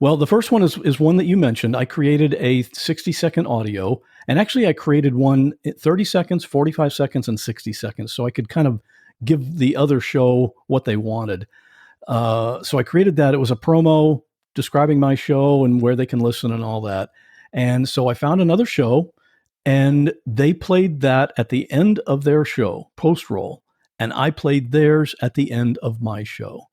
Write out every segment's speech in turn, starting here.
Well, the first one is one that you mentioned. I created a 60-second audio, and actually I created one at 30 seconds, 45 seconds, and 60 seconds, so I could kind of give the other show what they wanted. So I created that. It was a promo describing my show and where they can listen and all that. And so I found another show, and they played that at the end of their show, post roll, and I played theirs at the end of my show.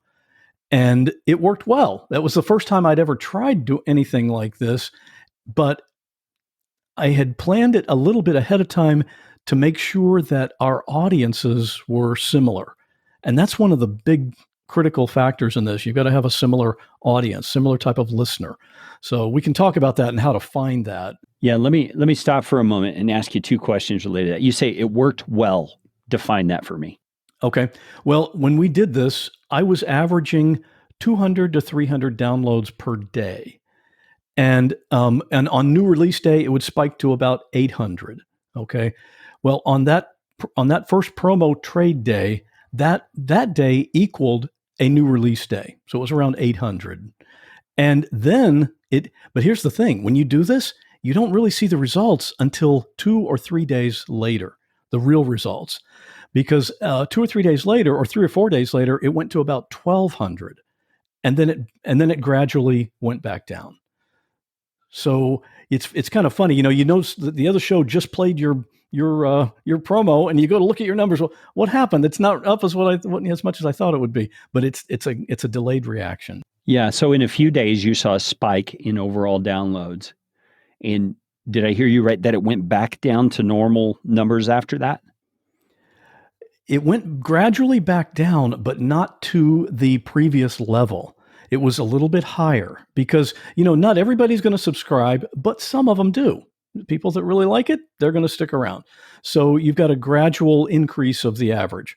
And it worked well. That was the first time I'd ever tried to do anything like this, but I had planned it a little bit ahead of time to make sure that our audiences were similar. And that's one of the big critical factors in this. You've got to have a similar audience, similar type of listener. So we can talk about that and how to find that. Yeah, let me stop for a moment and ask you two questions related to that. You say it worked well. Define that for me. Okay. Well, when we did this, I was averaging 200 to 300 downloads per day. And on new release day, it would spike to about 800. Okay. Well, on that first promo trade day, that day equaled a new release day. So it was around 800. And then but here's the thing, when you do this, you don't really see the results until 2 or 3 days later, the real results, because 2 or 3 days later, or 3 or 4 days later, it went to about 1,200. And then it gradually went back down. So it's kind of funny, you notice that the other show just played your promo, and you go to look at your numbers. Well, what happened? It's not up as much as I thought it would be, but it's a delayed reaction. Yeah. So in a few days, you saw a spike in overall downloads, and did I hear you right that it went back down to normal numbers after that? It went gradually back down, but not to the previous level. It was a little bit higher because, not everybody's going to subscribe, but some of them do. People that really like it, they're going to stick around. So you've got a gradual increase of the average.